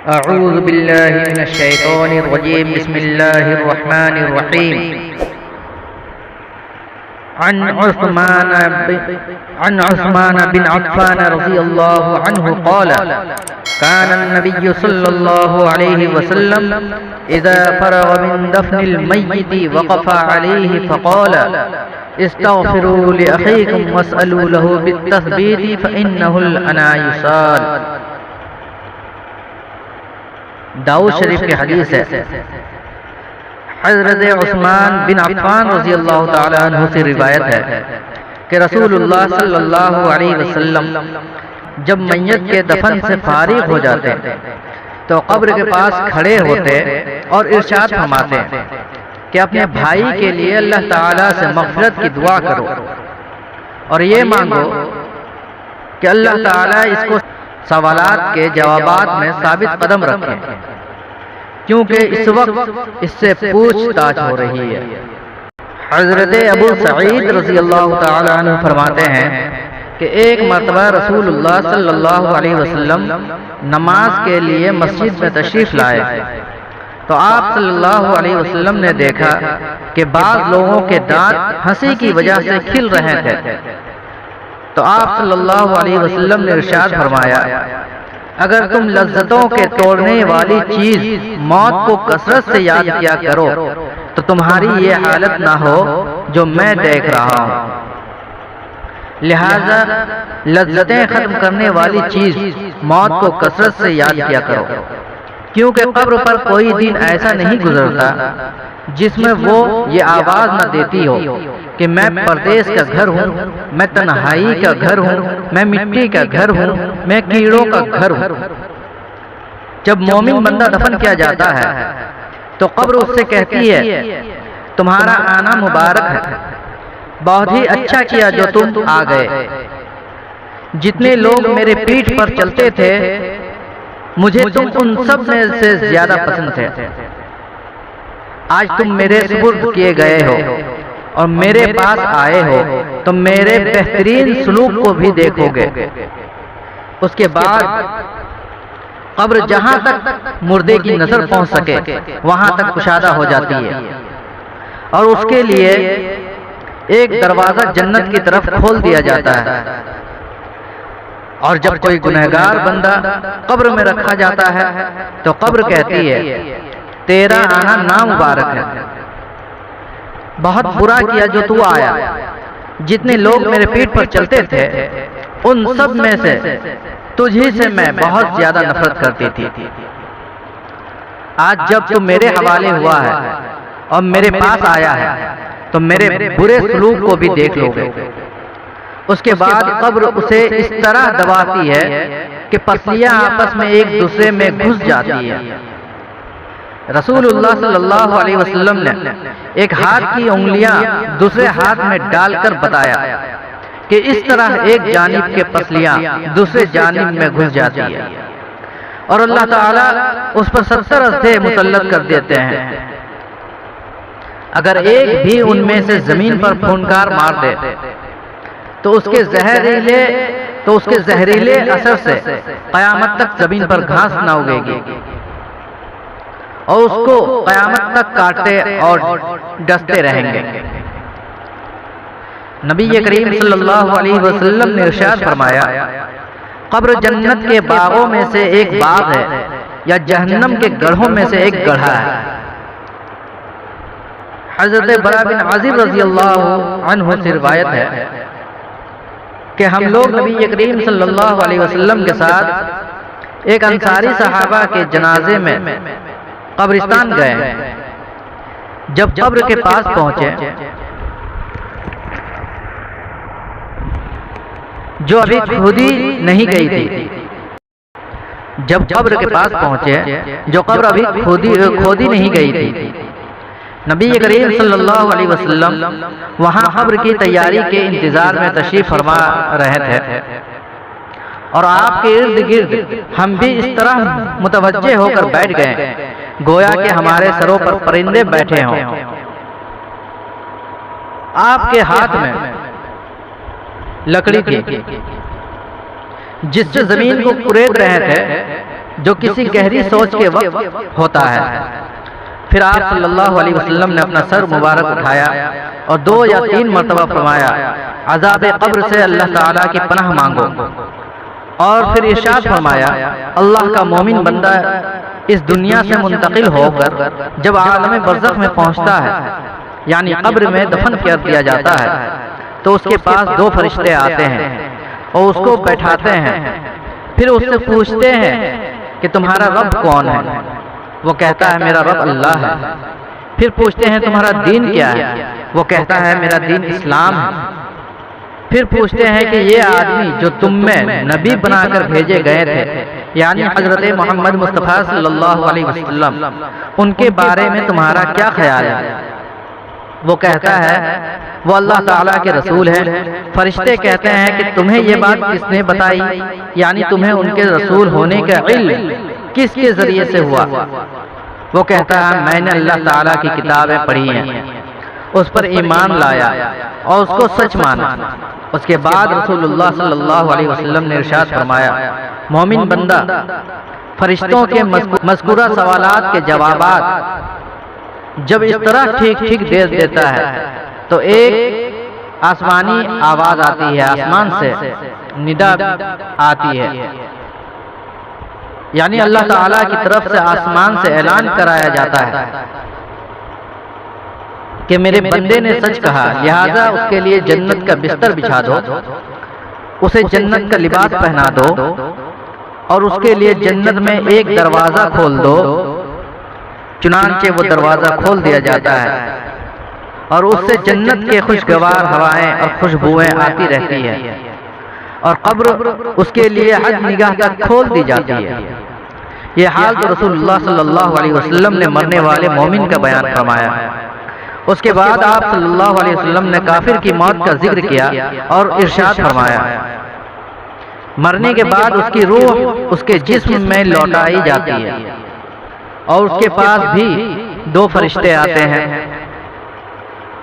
أعوذ بالله من الشيطان الرجيم. بسم الله الرحمن الرحيم. عن عثمان بن عفان رضي الله عنه قال: كان النبي صلى الله عليه وسلم إذا فرغ من دفن الميت وقف عليه فقال: استغفروا لأخيكم واسألوا له بالتثبيت فإنه الأنا يسال. داؤد شریف کی حدیث ہے. حضرت عثمان بن عفان رضی اللہ تعالی عنہ سے روایت ہے کہ رسول اللہ صلی اللہ علیہ وسلم جب میت کے دفن سے فارغ ہو جاتے تو قبر کے پاس کھڑے ہوتے اور ارشاد فرماتے کہ اپنے بھائی کے لیے اللہ تعالی سے مغفرت کی دعا کرو اور یہ مانگو کہ اللہ تعالی اس کو سوالات کے جوابات میں ثابت قدم رکھیں، کیونکہ اس وقت اس سے پوچھ تاچھ ہو رہی ہے. حضرت ابو سعید رضی اللہ تعالی عنہ فرماتے ہیں کہ ایک مرتبہ رسول اللہ صلی اللہ علیہ وسلم نماز کے لیے مسجد میں تشریف لائے تو آپ صلی اللہ علیہ وسلم نے دیکھا کہ بعض لوگوں کے دانت ہنسی کی وجہ سے کھل رہے تھے تو آپ صلی اللہ علیہ وسلم نے ارشاد فرمایا: اگر تم لذتوں کے توڑنے والی چیز موت کو کثرت سے یاد کیا کرو تو تمہاری یہ حالت نہ ہو جو میں دیکھ رہا ہوں. لہذا لذتیں ختم کرنے والی چیز موت کو کثرت سے یاد کیا کرو، کیونکہ قبر پر کوئی دن ایسا نہیں گزرتا جس میں وہ یہ آواز نہ دیتی ہو کہ میں پردیس کا گھر ہوں، میں تنہائی کا گھر ہوں، میں مٹی کا گھر ہوں، میں کیڑوں کا گھر ہوں. جب مومن بندہ دفن کیا جاتا ہے تو قبر اس سے کہتی ہے: تمہارا آنا مبارک ہے، بہت ہی اچھا کیا جو تم آ گئے. جتنے لوگ میرے پیٹھ پر چلتے تھے مجھے تم ان سب میں سے زیادہ پسند تھے. آج تم میرے سپرد کیے گئے ہو اور میرے پاس آئے ہو تو میرے بہترین سلوک کو بھی دیکھو گے. اس کے بعد قبر جہاں تک مردے کی نظر پہنچ سکے وہاں تک کشادہ ہو جاتی ہے اور اس کے لیے ایک دروازہ جنت کی طرف کھول دیا جاتا ہے. اور جب کوئی گنہگار بندہ قبر میں رکھا جاتا ہے تو قبر کہتی ہے: تیرا آنا نامبارک ہے، بہت برا کیا جو تو آیا. جتنے لوگ میرے پیٹھ پر چلتے تھے ان سب میں سے تجھی سے میں بہت زیادہ نفرت کرتی تھی. آج جب تو میرے حوالے ہوا ہے اور میرے پاس آیا ہے تو میرے برے سلوک کو بھی دیکھ لو گے. اس کے بعد قبر اسے اس طرح دباتی ہے کہ پسلیاں آپس میں ایک دوسرے میں گھس جاتی ہے. رسول اللہ صلی اللہ علیہ وسلم نے ایک ہاتھ کی انگلیاں دوسرے ہاتھ میں ڈال کر بتایا کہ اس طرح ایک جانب کے پسلیاں دوسرے جانب میں گھس جاتی ہے اور اللہ تعالیٰ اس پر 70 اژدھے مسلط کر دیتے ہیں. اگر ایک بھی ان میں سے زمین پر پھونکار مار دے تو اس کے زہریلے اثر سے قیامت تک زمین پر گھاس نہ اگے گی اور اس کو قیامت تک کاٹتے اور ڈستے رہیں گے. نبی کریم صلی اللہ علیہ وسلم نے ارشاد فرمایا: قبر جنت کے باغوں میں سے ایک باغ ہے یا جہنم کے گڑھوں میں سے ایک گڑھا ہے. حضرت برا بن عازب رضی اللہ عنہ سے روایت ہے کہ ہم لوگ نبی کریم صلی اللہ علیہ وسلم کے ساتھ ایک انصاری صحابہ کے جنازے میں قبرستان گئے. جب قبر کے پاس پہنچے جو ابھی کھودی نہیں گئی تھی کھودی نہیں گئی تھی نبی کریم صلی اللہ علیہ وسلم وہاں قبر کی تیاری کے انتظار میں تشریف فرما رہے تھے اور آپ کے ارد گرد ہم بھی اس طرح متوجہ ہو کر بیٹھ گئے گویا کہ ہمارے سروں پر پرندے بیٹھے ہوں. آپ کے ہاتھ میں لکڑی تھی جس سے زمین کو کرید رہے تھے جو کسی گہری سوچ کے وقت ہوتا ہے۔ پھر آپ صلی اللہ علیہ وسلم نے اپنا سر مبارک اٹھایا اور 2 یا 3 مرتبہ فرمایا عذاب قبر سے اللہ تعالیٰ کی پناہ مانگو، اور پھر ارشاد فرمایا اللہ کا مومن بندہ اس دنیا سے منتقل ہو کر جب عالم برزخ میں پہنچتا ہے، یعنی قبر میں دفن کر دیا جاتا ہے، تو اس کے پاس 2 فرشتے آتے ہیں اور اس کو بیٹھاتے ہیں، پھر اس سے پوچھتے ہیں کہ تمہارا رب کون ہے؟ وہ کہتا ہے میرا رب اللہ ہے۔ پھر پوچھتے ہیں تمہارا دین کیا ہے؟ وہ کہتا ہے میرا دین اسلام ہے۔ پھر پوچھتے ہیں کہ یہ آدمی جو تم میں نبی بنا کر بھیجے گئے تھے، یعنی حضرت محمد مصطفیٰ صلی اللہ علیہ وسلم، ان کے بارے میں تمہارا کیا خیال ہے؟ وہ کہتا ہے وہ اللہ تعالیٰ کے رسول ہیں۔ فرشتے کہتے ہیں کہ تمہیں یہ بات کس نے بتائی، یعنی تمہیں ان کے رسول ہونے کا علم کس کے ذریعے سے ہوا؟ وہ کہتا ہے میں نے اللہ تعالیٰ کی کتابیں پڑھی ہیں، اس پر ایمان لایا اور اس کو سچ مانا۔ اس کے بعد رسول اللہ صلی اللہ علیہ وسلم نے ارشاد فرمایا مومن بندہ فرشتوں کے مذکورہ سوالات کے جوابات جب اس طرح ٹھیک ٹھیک دے دیتا ہے تو ایک آسمانی آواز آتی ہے، آسمان سے ندا آتی ہے، یعنی اللہ تعالیٰ کی طرف سے آسمان سے اعلان کرایا جاتا ہے کہ میرے بندے نے سچ کہا، لہذا اس کے لیے جنت کا بستر بچھا دو، اسے جنت کا لباس پہنا دو، اور اس کے لیے جنت میں ایک دروازہ کھول دو۔ چنانچہ وہ دروازہ کھول دیا جاتا ہے اور اس سے جنت کے خوشگوار ہوائیں اور خوشبوئیں آتی رہتی ہیں، اور قبر اس کے لیے حد نگاہ تک کھول دی جاتی ہے۔ یہ حال تو رسول اللہ صلی اللہ علیہ وسلم نے مرنے والے مومن کا بیان فرمایا۔ اس کے بعد آپ صلی اللہ علیہ وسلم نے کافر کی موت کا ذکر کیا اور ارشاد فرمایا مرنے کے بعد اس کی روح اس کے جسم میں لوٹائی جاتی ہے، اور اس کے پاس بھی 2 فرشتے آتے ہیں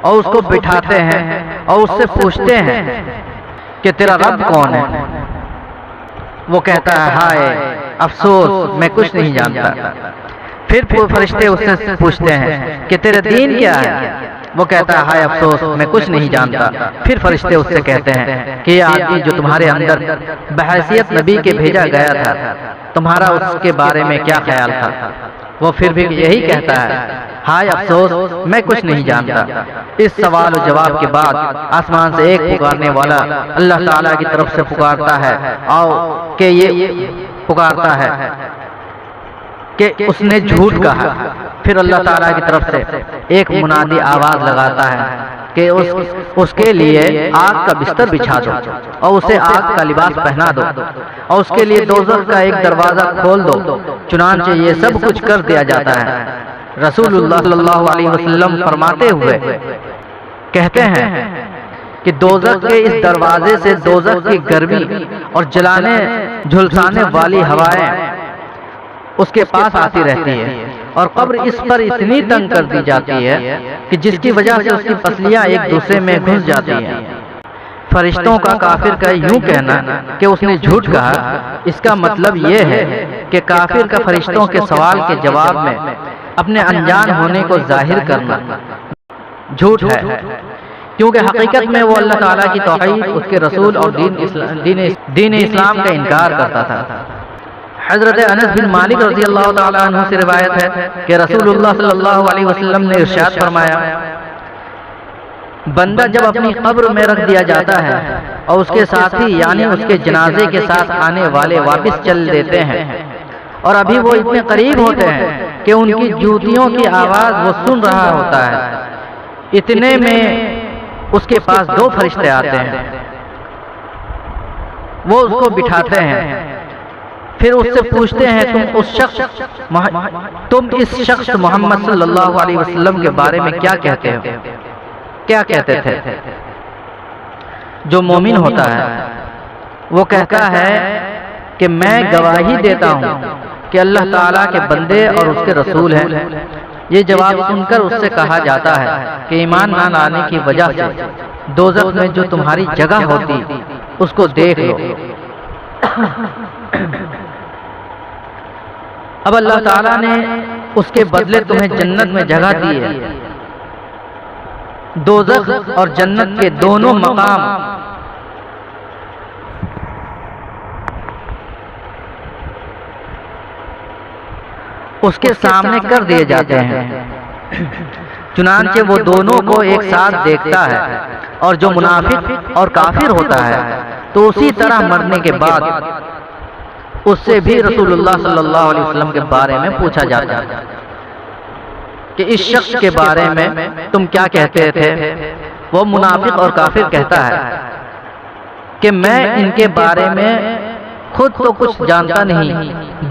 اور اس کو بٹھاتے ہیں اور اس سے پوچھتے ہیں کہ تیرا رب کون ہے؟ وہ کہتا ہے ہائے افسوس میں کچھ نہیں جانتا۔ پھر فرشتے اس سے پوچھتے ہیں کہ تیرے دین کیا ہے؟ وہ کہتا ہے ہائے افسوس میں کچھ نہیں جانتا۔ پھر فرشتے اس سے کہتے ہیں کہ یہ آدمی جو تمہارے اندر بحیثیت نبی کے بھیجا گیا تھا، تمہارا اس کے بارے میں کیا خیال تھا؟ وہ پھر بھی یہی کہتا ہے ہائے افسوس میں کچھ نہیں جانتا۔ اس سوال و جواب کے بعد آسمان سے ایک پکارنے والا اللہ تعالیٰ کی طرف سے پکارتا ہے اور کہ یہ پکارتا ہے کہ اس نے جھوٹ کہا۔ پھر اللہ تعالیٰ کی طرف سے ایک منادی آواز لگاتا ہے کہ اس کے لیے آگ کا بستر بچھا دو اور اسے آگ کا لباس پہنا دو، اور اس کے لیے دوزخ کا ایک دروازہ کھول دو۔ چنانچہ یہ سب کچھ کر دیا جاتا ہے۔ رسول اللہ صلی اللہ علیہ وسلم فرماتے ہوئے کہتے ہیں کہ دوزخ کے اس دروازے سے دوزخ کی گرمی اور جلانے جھلسانے والی ہوائیں اس کے پاس آتی رہتی ہے، اور قبر اس پر اتنی تنگ کر دی جاتی ہے کہ جس کی وجہ سے اس کی پسلیاں ایک دوسرے میں گھس جاتی ہیں۔ فرشتوں کا کافر کا یوں کہنا کہ اس نے جھوٹ کہا، اس کا مطلب یہ ہے کہ کافر کا فرشتوں کے سوال کے جواب میں اپنے انجان ہونے کو ظاہر کرنا جھوٹ ہے، کیونکہ حقیقت میں وہ اللہ تعالیٰ کی توحید، اس کے رسول اور دین اسلام کا انکار کرتا تھا۔ حضرت انس بن مالک رضی اللہ تعالیٰ عنہ سے روایت ہے کہ رسول اللہ صلی اللہ علیہ وسلم نے ارشاد فرمایا بندہ جب اپنی قبر میں رکھ دیا جاتا ہے اور اس کے ساتھی یعنی اس کے جنازے کے ساتھ آنے والے واپس چل دیتے ہیں، اور ابھی وہ اتنے قریب ہوتے ہیں کہ ان کی جوتیوں کی آواز وہ سن رہا ہوتا ہے، اتنے میں اس کے پاس 2 فرشتے آتے ہیں، وہ اس کو بٹھاتے ہیں، پھر اس سے پوچھتے ہیں تم اس شخص محمد صلی اللہ علیہ وسلم کے بارے میں کیا کہتے ہو؟ کیا کہتے تھے؟ جو مومن ہوتا ہے وہ کہتا ہے کہ میں گواہی دیتا ہوں کہ اللہ تعالیٰ کے بندے اور اس کے رسول ہیں۔ یہ جواب سن کر اس سے کہا جاتا ہے کہ ایمان نہ لانے کی وجہ سے دوزخ میں جو تمہاری جگہ ہوتی اس کو دیکھ لو۔ اب اللہ تعالیٰ نے اس کے بدلے تمہیں جنت میں جگہ دی ہے۔ دوزخ اور جنت کے دونوں مقام اس کے سامنے کر دیے جاتے ہیں، چنانچہ وہ دونوں کو ایک ساتھ دیکھتا ہے، اور جو منافق اور کافر ہوتا ہے تو اسی طرح مرنے کے بعد اس سے بھی رسول اللہ صلی اللہ علیہ وسلم کے بارے میں پوچھا جاتا ہے کہ اس شخص کے بارے میں تم کیا کہتے تھے؟ وہ منافق اور کافر کہتا ہے کہ میں ان کے بارے میں خود تو کچھ جانتا نہیں،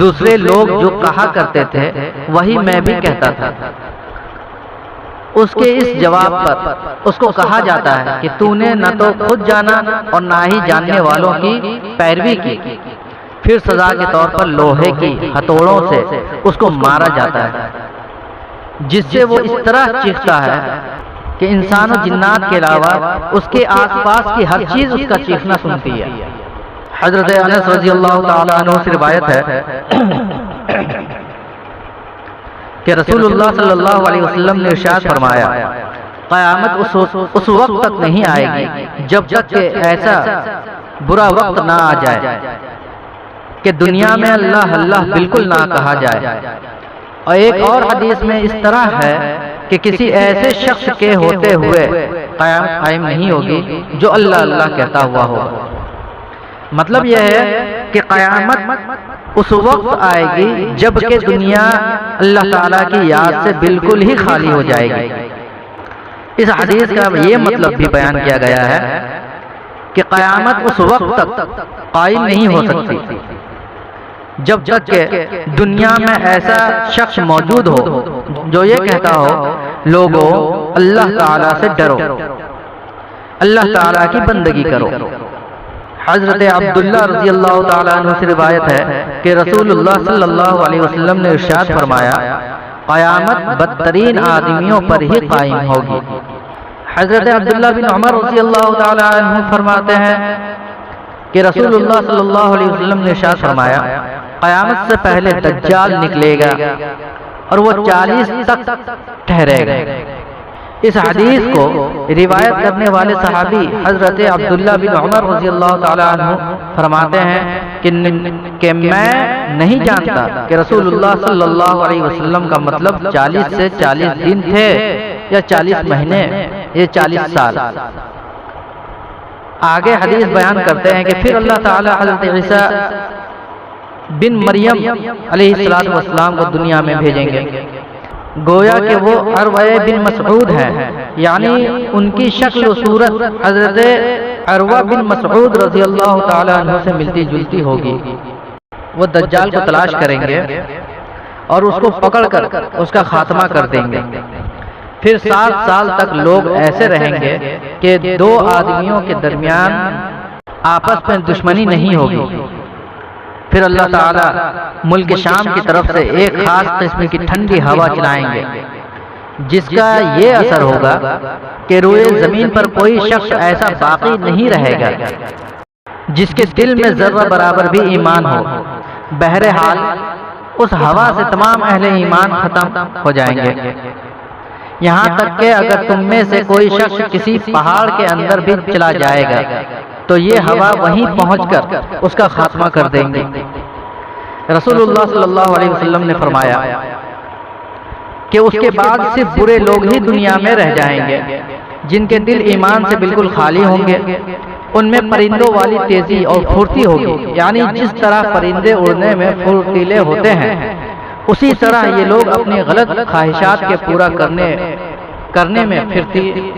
دوسرے لوگ جو کہا کرتے تھے وہی میں بھی کہتا تھا۔ اس کے اس جواب پر اس کو کہا جاتا ہے کہ تو نے نہ تو خود جانا اور نہ ہی جاننے والوں کی پیروی کی۔ پھر سزا کے طور پر لوہے کی ہتھوڑوں سے اس کو مارا جاتا ہے، جس سے وہ اس طرح چیختا ہے کہ انسان و جنات کے علاوہ اس کے آس پاس کی ہر چیز اس کا چیخنا سنتی ہے۔ حضرت انس رضی اللہ تعالیٰ عنہ سے روایت ہے کہ رسول اللہ صلی اللہ علیہ وسلم نے ارشاد فرمایا، قیامت اس وقت تک نہیں آئے گی جب تک کہ ایسا برا وقت نہ آ جائے کہ دنیا میں اللہ اللہ بالکل نہ کہا جائے۔ اور ایک اور حدیث میں اس طرح ہے کہ کسی ایسے شخص کے ہوتے ہوئے قیامت قائم نہیں ہوگی جو اللہ اللہ کہتا ہوا ہو۔ مطلب یہ ہے کہ قیامت اس وقت آئے گی جب کہ دنیا اللہ تعالیٰ کی یاد سے بالکل ہی خالی ہو جائے گی۔ اس حدیث کا یہ مطلب بھی بیان کیا گیا ہے کہ قیامت اس وقت تک قائم نہیں ہو سکتی جب تک کہ دنیا میں ایسا شخص موجود ہو جو یہ کہتا ہو، لوگوں اللہ تعالیٰ سے ڈرو، اللہ تعالیٰ کی بندگی کرو۔ حضرت عبداللہ رضی اللہ تعالیٰ عنہ سے روایت ہے کہ رسول اللہ صلی اللہ علیہ وسلم نے ارشاد فرمایا، قیامت بدترین آدمیوں پر ہی قائم ہوگی۔ حضرت عبداللہ بن عمر رضی اللہ تعالیٰ عنہ فرماتے ہیں کہ رسول اللہ صلی اللہ علیہ وسلم نے ارشاد فرمایا، قیامت سے پہلے دجال نکلے گا اور وہ 40 تک ٹھہرے گا۔ اس حدیث کو روایت کرنے والے صحابی حضرت عبداللہ بن عمر رضی اللہ تعالیٰ عنہ فرماتے ہیں کہ میں نہیں جانتا کہ رسول اللہ صلی اللہ علیہ وسلم کا مطلب 40 سے 40 دن تھے یا 40 مہینے یا 40 سال۔ آگے حدیث بیان کرتے ہیں کہ پھر اللہ تعالیٰ حضرت عیسیٰ بن مریم علیہ السلام کو دنیا میں بھیجیں گے، گویا کہ وہ عروہ بن مسعود ہیں، یعنی ان کی شکل و صورت حضرت عروہ بن مسعود رضی اللہ تعالیٰ عنہ سے ملتی جلتی ہوگی۔ وہ دجال کو تلاش کریں گے اور اس کو پکڑ کر اس کا خاتمہ کر دیں گے۔ پھر 7 سال تک لوگ ایسے رہیں گے کہ 2 آدمیوں کے درمیان آپس میں دشمنی نہیں ہوگی۔ پھر اللہ تعالیٰ ملک شام کی طرف سے ایک خاص قسم کی ٹھنڈی ہوا چلائیں گے، جس کا یہ اثر ہوگا کہ روئے زمین پر کوئی شخص ایسا باقی نہیں رہے گا جس کے دل میں ذرہ برابر بھی ایمان ہو۔ بہرحال اس ہوا سے تمام اہل ایمان ختم ہو جائیں گے، یہاں تک کہ اگر تم میں سے کوئی شخص کسی پہاڑ کے اندر بھی چلا جائے گا تو یہ ہوا وہیں پہنچ کر اس کا خاتمہ کر دیں گے۔ رسول اللہ صلی اللہ علیہ وسلم نے فرمایا کہ اس کے بعد صرف برے لوگ ہی دنیا میں رہ جائیں گے جن کے دل ایمان سے بالکل خالی ہوں گے۔ ان میں پرندوں والی تیزی اور پھرتی ہوگی، یعنی جس طرح پرندے اڑنے میں پھرتیلے ہوتے ہیں اسی طرح یہ لوگ اپنی غلط خواہشات کے پورا کرنے میں پھرتی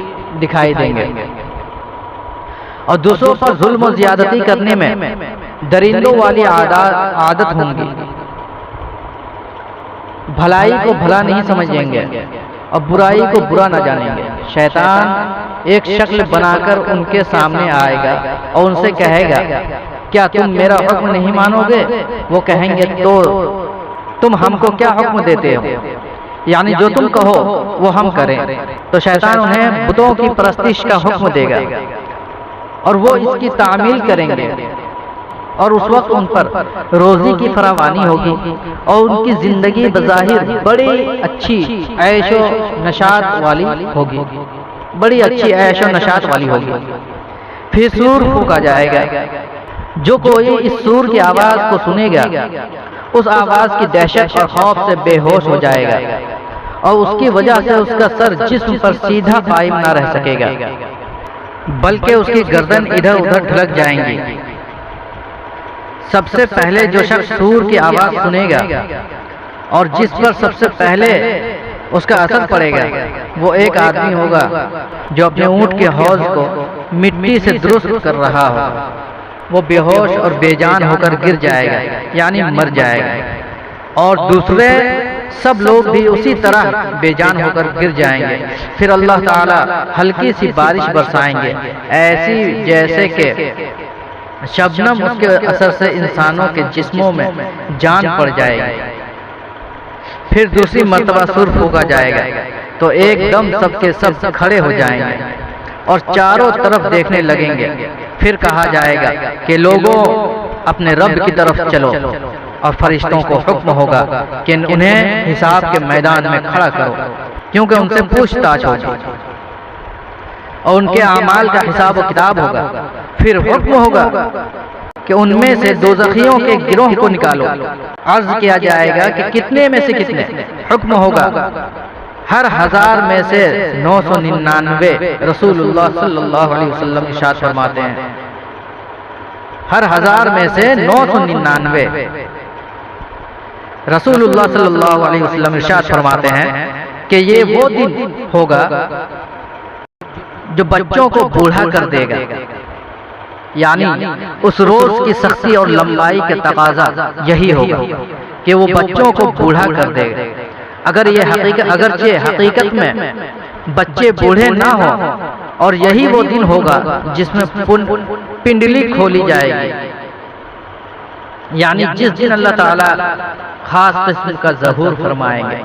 دکھائی دیں گے، اور دوسروں پر ظلم و زیادتی کرنے میں درندوں والی عادت ہوں گی۔ بھلائی کو بھلا نہیں سمجھیں گے اور برائی کو برا نہ جانیں گے۔ شیطان ایک شکل بنا کر ان کے سامنے آئے گا اور ان سے کہے گا، کیا تم میرا حکم نہیں مانو گے؟ وہ کہیں گے، تو تم ہم کو کیا حکم دیتے ہو؟ یعنی جو تم کہو وہ ہم کریں۔ تو شیطان انہیں بتوں کی پرستش کا حکم دے گا اور وہ اس کی تعمیل کریں گے اور اس وقت ان پر روزی کی فراوانی ہوگی اور ان کی زندگی بظاہر بڑی اچھی عیش و نشاط والی ہوگی، بڑی اچھی عیش و نشاط والی ہوگی۔ پھر سور پھونکا جائے گا، جو کوئی اس سور کی آواز کو سنے گا اس آواز کی دہشت اور خوف سے بے ہوش ہو جائے گا، اور اس کی وجہ سے اس کا سر جسم پر سیدھا قائم نہ رہ سکے گا، بلکہ اس کی گردن ادھر ادھر ڈھلک جائیں گی۔ سب سے پہلے جو شخص سور کی آواز سنے گا اور جس پر سب سے پہلے اس کا اثر پڑے گا وہ ایک آدمی ہوگا جو اپنے اونٹ کے حوض کو مٹی سے درست کر رہا ہوگا۔ وہ بے ہوش اور بے جان ہو کر گر جائے گا، یعنی مر جائے گا، اور دوسرے سب لوگ بھی اسی طرح بے جان ہو کر گر جائیں گے۔ پھر اللہ تعالی ہلکی سی بارش برسائیں گے، ایسی جیسے کہ شبنم، اس کے اثر سے انسانوں کے جسموں میں جان پڑ جائے گی۔ پھر دوسری مرتبہ سور پھونکا جائے گا تو ایک دم سب کے سب کھڑے ہو جائیں گے اور چاروں طرف دیکھنے لگیں گے۔ پھر کہا جائے گا کہ لوگوں اپنے رب کی طرف چلو، اور فرشتوں کو حکم ہوگا کہ انہیں حساب کے میدان میں کھڑا کرو، کیونکہ ان سے پوچھ تاچھ ہوگی اور ان کے اعمال کا حساب و کتاب ہوگا۔ پھر حکم ہوگا کہ ان میں سے دوزخیوں کے گروہ کو نکالو۔ عرض کیا جائے گا کہ کتنے میں سے کتنے؟ حکم ہوگا ہر 1000 میں سے 999۔ رسول اللہ صلی اللہ علیہ وسلم ارشاد فرماتے ہیں ہر 1000 میں سے 999۔ رسول اللہ صلی اللہ علیہ وسلم ارشاد فرماتے ہیں کہ یہ وہ دن ہوگا جو بچوں کو بوڑھا کر دے گا، یعنی اس روز کی سختی اور لمبائی کا تقاضا یہی ہوگا کہ وہ بچوں کو بوڑھا کر دے گا۔ اگرچہ حقیقت میں بچے بوڑھے نہ ہوں، اور یہی وہ دن ہوگا جس میں پنڈلی کھولی جائے گی، یعنی جس دن اللہ تعالی خاص قسم کا ظہور فرمائیں گے۔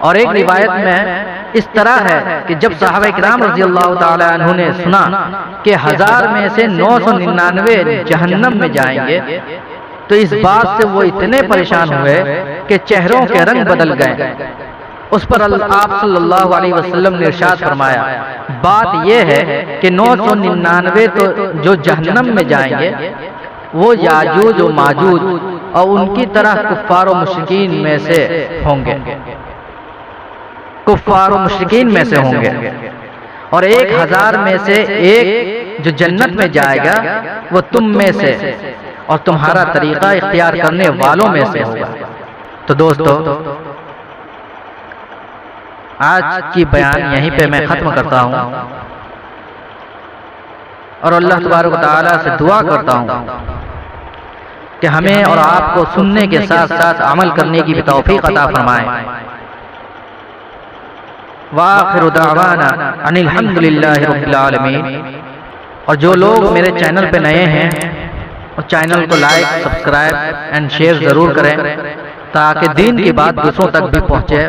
اور ایک روایت میں اس طرح ہے کہ جب صحابہ کرام رضی اللہ تعالی عنہ نے سنا کہ 1000 میں سے 999 جہنم میں جائیں گے تو اس بات سے وہ اتنے پریشان ہوئے کہ چہروں کے رنگ بدل گئے۔ اس پر آپ صلی اللہ علیہ وسلم نے ارشاد فرمایا بات یہ ہے کہ 999 تو جو جہنم میں جائیں گے وہ یاجوج و ماجوج اور ان کی طرح کفار و مشرکین میں سے ہوں گے، کفار و مشرکین میں سے ہوں گے، اور 1000 میں سے ایک جو جنت میں جائے گا وہ تم میں سے اور تمہارا طریقہ اختیار کرنے والوں میں سے ہوگا۔ تو دوستو، آج کی بیان یہیں پہ میں ختم کرتا ہوں، اور اللہ تبارک و تعالیٰ سے دعا کرتا ہوں کہ ہمیں اور آپ کو سننے کے ساتھ ساتھ عمل کرنے کی بھی توفیق عطا فرمائے۔ وآخر دعوانا ان الحمدللہ رب العالمین۔ اور جو لوگ میرے چینل پہ نئے ہیں اور چینل کو لائک، سبسکرائب اینڈ شیئر ضرور کریں تاکہ دین کی بات دوسروں تک بھی پہنچے۔